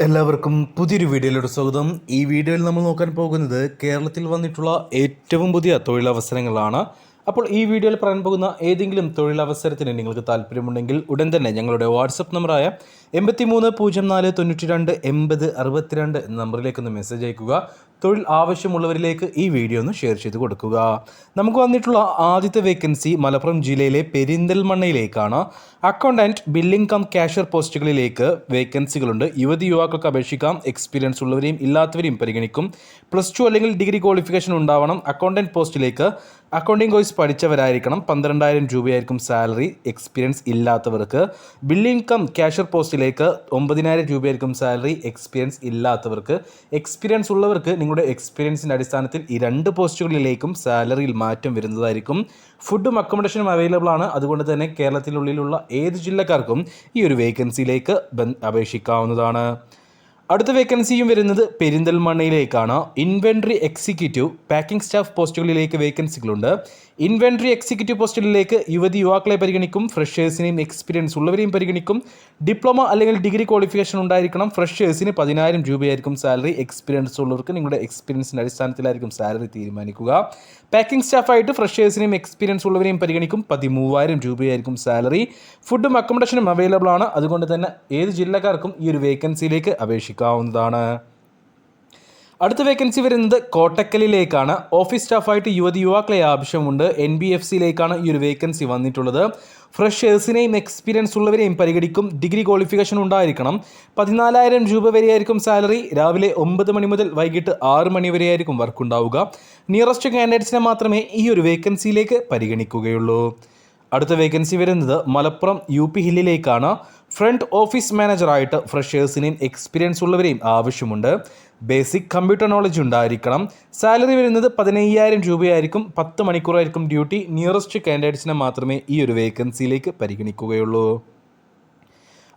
എല്ലാവർക്കും പുതിയൊരു വീഡിയോയിലൂടെ സ്വാഗതം. ഈ വീഡിയോയിൽ നമ്മൾ നോക്കാൻ പോകുന്നത് കേരളത്തിൽ വന്നിട്ടുള്ള ഏറ്റവും പുതിയ തൊഴിലവസരങ്ങളാണ്. അപ്പോൾ ഈ വീഡിയോയിൽ പറയാൻ പോകുന്ന ഏതെങ്കിലും തൊഴിലവസരത്തിന് നിങ്ങൾക്ക് താല്പര്യമുണ്ടെങ്കിൽ ഉടൻ തന്നെ ഞങ്ങളുടെ വാട്സപ്പ് നമ്പറായ 8304928062 എന്ന നമ്പറിലേക്കൊന്ന് മെസ്സേജ് അയക്കുക. തൊഴിൽ ആവശ്യമുള്ളവരിലേക്ക് ഈ വീഡിയോ ഒന്ന് ഷെയർ ചെയ്ത് കൊടുക്കുക. നമുക്ക് വന്നിട്ടുള്ള ആദ്യത്തെ വേക്കൻസി മലപ്പുറം ജില്ലയിലെ പെരിന്തൽമണ്ണയിലേക്കാണ്. അക്കൗണ്ടൻറ്റ്, ബില്ലിംഗ് കം ക്യാഷ്യർ പോസ്റ്റുകളിലേക്ക് വേക്കൻസികളുണ്ട്. യുവതിയുവാക്കൾക്ക് അപേക്ഷിക്കാം. എക്സ്പീരിയൻസ് ഉള്ളവരെയും ഇല്ലാത്തവരെയും പരിഗണിക്കും. +2 അല്ലെങ്കിൽ ഡിഗ്രി ക്വാളിഫിക്കേഷൻ ഉണ്ടാവണം. അക്കൗണ്ടൻറ്റ് പോസ്റ്റിലേക്ക് അക്കൗണ്ടിംഗ് കോഴ്സ് പഠിച്ചവരായിരിക്കണം. 12,000 രൂപയായിരിക്കും സാലറി എക്സ്പീരിയൻസ് ഇല്ലാത്തവർക്ക്. ബില്ലിംഗ് കം ക്യാഷ്യർ പോസ്റ്റിലേക്ക് 9,000 രൂപയായിരിക്കും സാലറി എക്സ്പീരിയൻസ് ഇല്ലാത്തവർക്ക്. എക്സ്പീരിയൻസ് ഉള്ളവർക്ക് നിങ്ങളുടെ എക്സ്പീരിയൻസിൻ്റെ അടിസ്ഥാനത്തിൽ ഈ രണ്ട് പോസ്റ്റുകളിലേക്കും സാലറിയിൽ മാറ്റം വരുന്നതായിരിക്കും. ഫുഡും അക്കോമഡേഷനും അവൈലബിൾ ആണ്. അതുകൊണ്ട് തന്നെ കേരളത്തിനുള്ളിലുള്ള ഏത് ജില്ലക്കാർക്കും ഈ ഒരു വേക്കൻസിയിലേക്ക് അപേക്ഷിക്കാവുന്നതാണ്. അടുത്ത വേക്കൻസിയും വരുന്നത് പെരിന്തൽമണ്ണയിലേക്കാണ്. ഇൻവെൻട്രി എക്സിക്യൂട്ടീവ്, പാക്കിംഗ് സ്റ്റാഫ് പോസ്റ്റുകളിലേക്ക് വേക്കൻസികളുണ്ട്. ഇൻവെൻട്രി എക്സിക്യൂട്ടീവ് പോസ്റ്റുകളിലേക്ക് യുവാക്കളെ പരിഗണിക്കും. ഫ്രഷേഴ്സിനെയും എക്സ്പീരിയൻസ് ഉള്ളവരെയും പരിഗണിക്കും. ഡിപ്ലോമ അല്ലെങ്കിൽ ഡിഗ്രി ക്വാളിഫിക്കേഷൻ ഉണ്ടായിരിക്കണം. ഫ്രഷേഴ്സിന് 10,000 രൂപയായിരിക്കും സാലറി. എക്സ്പീരിയൻസ് ഉള്ളവർക്ക് നിങ്ങളുടെ എക്സ്പീരിയൻസിൻ്റെ അടിസ്ഥാനത്തിലായിരിക്കും സാലറി തീരുമാനിക്കുക. പാക്കിംഗ് സ്റ്റാഫായിട്ട് ഫ്രഷേഴ്സിനെയും എക്സ്പീരിയൻസ് ഉള്ളവരെയും പരിഗണിക്കും. 13,000 രൂപയായിരിക്കും സാലറി. ഫുഡും അക്കോമഡേഷനും അവൈലബിൾ ആണ്. അതുകൊണ്ട് തന്നെ ഏത് ജില്ലക്കാർക്കും ഈ ഒരു വേക്കൻസിയിലേക്ക് അപേക്ഷിക്കാവുന്നതാണ്. അടുത്ത വേക്കൻസി വരുന്നത് കോട്ടക്കലിലേക്കാണ്. ഓഫീസ് സ്റ്റാഫായിട്ട് യുവാക്കളെ ആവശ്യമുണ്ട്. NBFCയിലേക്കാണ് ഈ ഒരു വേക്കൻസി വന്നിട്ടുള്ളത്. ഫ്രഷേഴ്സിനെയും എക്സ്പീരിയൻസ് ഉള്ളവരെയും പരിഗണിക്കും. ഡിഗ്രി ക്വാളിഫിക്കേഷൻ ഉണ്ടായിരിക്കണം. 14,000 രൂപ വരെയായിരിക്കും സാലറി. രാവിലെ 9 മണി മുതൽ വൈകിട്ട് 6 മണി വരെയായിരിക്കും വർക്ക് ഉണ്ടാവുക. നിയറസ്റ്റ് കാൻഡിഡേറ്റ്സിനെ മാത്രമേ ഈ ഒരു വേക്കൻസിയിലേക്ക് പരിഗണിക്കുകയുള്ളൂ. അടുത്ത വേക്കൻസി വരുന്നത് മലപ്പുറം UP ഹില്ലിലേക്കാണ്. ഫ്രണ്ട് ഓഫീസ് മാനേജറായിട്ട് ഫ്രഷേഴ്സിനെയും എക്സ്പീരിയൻസ് ഉള്ളവരെയും ആവശ്യമുണ്ട്. ബേസിക് കമ്പ്യൂട്ടർ നോളജ് ഉണ്ടായിരിക്കണം. സാലറി വരുന്നത് 15,000 രൂപയായിരിക്കും. 10 മണിക്കൂറായിരിക്കും ഡ്യൂട്ടി. നിയറസ്റ്റ് കാൻഡിഡേറ്റ്സിനെ മാത്രമേ ഈ ഒരു വേക്കൻസിയിലേക്ക് പരിഗണിക്കുകയുള്ളൂ.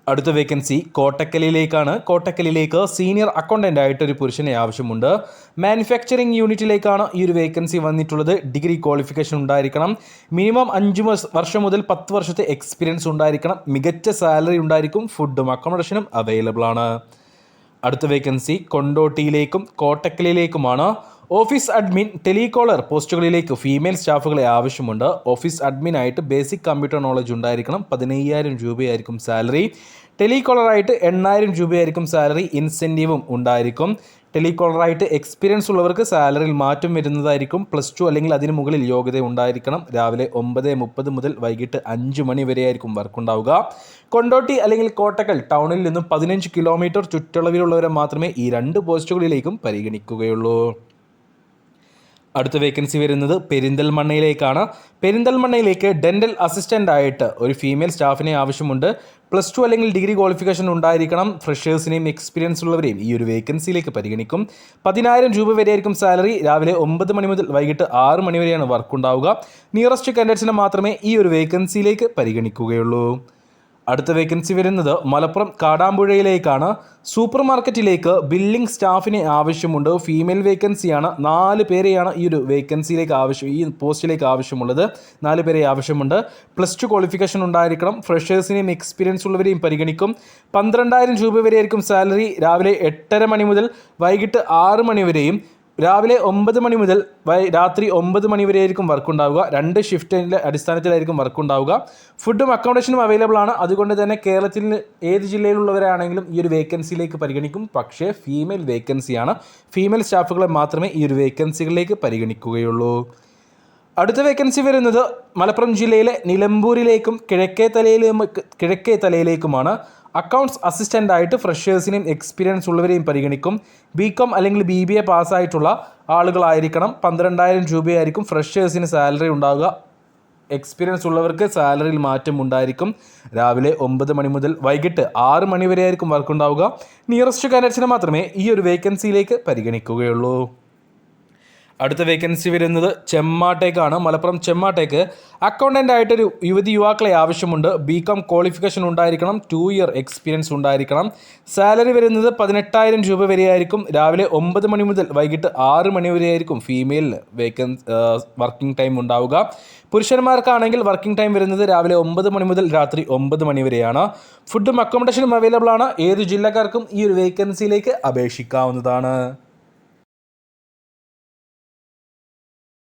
അടുത്ത വേക്കൻസി കോട്ടക്കലിലേക്കാണ്. കോട്ടക്കലിലേക്ക് സീനിയർ അക്കൗണ്ടൻ്റ് ആയിട്ട് ഒരു പുരുഷനെ ആവശ്യമുണ്ട്. മാനുഫാക്ചറിംഗ് യൂണിറ്റിലേക്കാണ് ഈ ഒരു വേക്കൻസി വന്നിട്ടുള്ളത്. ഡിഗ്രി ക്വാളിഫിക്കേഷൻ ഉണ്ടായിരിക്കണം. മിനിമം 5 വർഷം മുതൽ 10 വർഷത്തെ എക്സ്പീരിയൻസ് ഉണ്ടായിരിക്കണം. മികച്ച സാലറി ഉണ്ടായിരിക്കും. ഫുഡും അക്കോമഡേഷനും അവൈലബിൾ ആണ്. അടുത്ത വേക്കൻസി കൊണ്ടോട്ടിയിലേക്കും കോട്ടക്കലിലേക്കുമാണ്. ഓഫീസ് അഡ്മിൻ, ടെലികോളർ പോസ്റ്റുകളിലേക്ക് ഫീമെയിൽ സ്റ്റാഫുകളെ ആവശ്യമുണ്ട്. ഓഫീസ് അഡ്മിനായിട്ട് ബേസിക് കമ്പ്യൂട്ടർ നോളജ് ഉണ്ടായിരിക്കണം. 15,000 രൂപയായിരിക്കും സാലറി. ടെലികോളറായിട്ട് 8,000 രൂപയായിരിക്കും സാലറി. ഇൻസെൻറ്റീവും ഉണ്ടായിരിക്കും. ടെലികോളറായിട്ട് എക്സ്പീരിയൻസ് ഉള്ളവർക്ക് സാലറിയിൽ മാറ്റം വരുന്നതായിരിക്കും. +2 അല്ലെങ്കിൽ അതിന് മുകളിൽ യോഗ്യത ഉണ്ടായിരിക്കണം. രാവിലെ 9:30 മുതൽ വൈകിട്ട് 5 മണി വരെയായിരിക്കും വർക്ക് ഉണ്ടാവുക. കൊണ്ടോട്ടി അല്ലെങ്കിൽ കോട്ടക്കൽ ടൗണിൽ നിന്നും 15 കിലോമീറ്റർ ചുറ്റളവിലുള്ളവരെ മാത്രമേ ഈ രണ്ട് പോസ്റ്റുകളിലേക്കും പരിഗണിക്കുകയുള്ളൂ. അടുത്ത വേക്കൻസി വരുന്നത് പെരിന്തൽമണ്ണയിലേക്കാണ്. പെരിന്തൽമണ്ണയിലേക്ക് ഡെൻ്റൽ അസിസ്റ്റൻ്റ് ആയിട്ട് ഒരു ഫീമെയിൽ സ്റ്റാഫിനെ ആവശ്യമുണ്ട്. +2 അല്ലെങ്കിൽ ഡിഗ്രി ക്വാളിഫിക്കേഷൻ ഉണ്ടായിരിക്കണം. ഫ്രഷേഴ്സിനെയും എക്സ്പീരിയൻസ് ഉള്ളവരെയും ഈ ഒരു വേക്കൻസിയിലേക്ക് പരിഗണിക്കും. 10,000 രൂപ വരെയായിരിക്കും സാലറി. രാവിലെ 9 മണി മുതൽ വൈകിട്ട് 6 മണി വരെയാണ് വർക്ക് ഉണ്ടാവുക. നിയറസ്റ്റ് കാൻഡിഡേറ്റ്സിനെ മാത്രമേ ഈ ഒരു വേക്കൻസിയിലേക്ക് പരിഗണിക്കുകയുള്ളൂ. അടുത്ത വേക്കൻസി വരുന്നത് മലപ്പുറം കാടാമ്പുഴയിലേക്കാണ്. സൂപ്പർ മാർക്കറ്റിലേക്ക് ബില്ലിംഗ് സ്റ്റാഫിനെ ആവശ്യമുണ്ട്. ഫീമെയിൽ വേക്കൻസിയാണ്. 4 പേരെയാണ് ഈ ഒരു വേക്കൻസിയിലേക്ക് ഈ പോസ്റ്റിലേക്ക് ആവശ്യമുള്ളത്. 4 പേരെ ആവശ്യമുണ്ട്. +2 ക്വാളിഫിക്കേഷൻ ഉണ്ടായിരിക്കണം. ഫ്രഷേഴ്സിനെയും എക്സ്പീരിയൻസ് ഉള്ളവരെയും പരിഗണിക്കും. 12,000 രൂപ വരെയായിരിക്കും സാലറി. രാവിലെ 8:30 മണി മുതൽ വൈകിട്ട് 6 മണി വരെയും രാവിലെ 9 മണി മുതൽ രാത്രി 9 മണി വരെയായിരിക്കും വർക്ക് ഉണ്ടാവുക. 2 ഷിഫ്റ്റിൻ്റെ അടിസ്ഥാനത്തിലായിരിക്കും വർക്ക് ഉണ്ടാവുക. ഫുഡും അക്കോമഡേഷനും അവൈലബിൾ ആണ്. അതുകൊണ്ട് തന്നെ കേരളത്തിൽ ഏത് ജില്ലയിലുള്ളവരാണെങ്കിലും ഈ ഒരു വേക്കൻസിയിലേക്ക് പരിഗണിക്കും. പക്ഷേ ഫീമെയിൽ വേക്കൻസിയാണ്. ഫീമെയിൽ സ്റ്റാഫുകളെ മാത്രമേ ഈ ഒരു വേക്കൻസികളിലേക്ക് പരിഗണിക്കുകയുള്ളൂ. അടുത്ത വേക്കൻസി വരുന്നത് മലപ്പുറം ജില്ലയിലെ നിലമ്പൂരിലേക്കും കിഴക്കേ തലയിലേക്കുമാണ്. അക്കൗണ്ട്സ് അസിസ്റ്റൻ്റ് ആയിട്ട് ഫ്രഷേഴ്സിനെയും എക്സ്പീരിയൻസ് ഉള്ളവരെയും പരിഗണിക്കും. BCom അല്ലെങ്കിൽ BBA പാസ്സായിട്ടുള്ള ആളുകളായിരിക്കണം. 12,000 രൂപയായിരിക്കും ഫ്രഷേഴ്സിന് സാലറി ഉണ്ടാവുക. എക്സ്പീരിയൻസ് ഉള്ളവർക്ക് സാലറിയിൽ മാറ്റം ഉണ്ടായിരിക്കും. രാവിലെ 9 മണി മുതൽ വൈകിട്ട് 6 മണി വരെയായിരിക്കും വർക്ക് ഉണ്ടാവുക. നിയറസ്റ്റ് കാൻഡിഡേറ്റ്സിനെ മാത്രമേ ഈ ഒരു വേക്കൻസിയിലേക്ക് പരിഗണിക്കുകയുള്ളൂ. അടുത്ത വേക്കൻസി വരുന്നത് ചെമ്മാട്ടേക്കാണ്. മലപ്പുറം ചെമ്മാട്ടേക്ക് അക്കൗണ്ടൻ്റ് ആയിട്ടൊരു യുവാക്കളെ ആവശ്യമുണ്ട്. BCom ക്വാളിഫിക്കേഷൻ ഉണ്ടായിരിക്കണം, 2 ഇയർ എക്സ്പീരിയൻസ് ഉണ്ടായിരിക്കണം. സാലറി വരുന്നത് 18,000 രൂപ വരെയായിരിക്കും. രാവിലെ 9 മണി മുതൽ വൈകിട്ട് 6 മണി വരെയായിരിക്കും ഫീമെയിൽ വർക്കിംഗ് ടൈം ഉണ്ടാവുക. പുരുഷന്മാർക്കാണെങ്കിൽ വർക്കിംഗ് ടൈം വരുന്നത് രാവിലെ 9 മണി മുതൽ രാത്രി 9 മണി വരെയാണ്. ഫുഡും അക്കോമഡേഷനും അവൈലബിൾ ആണ്. ഏത് ജില്ലക്കാർക്കും ഈ ഒരു വേക്കൻസിയിലേക്ക് അപേക്ഷിക്കാവുന്നതാണ്.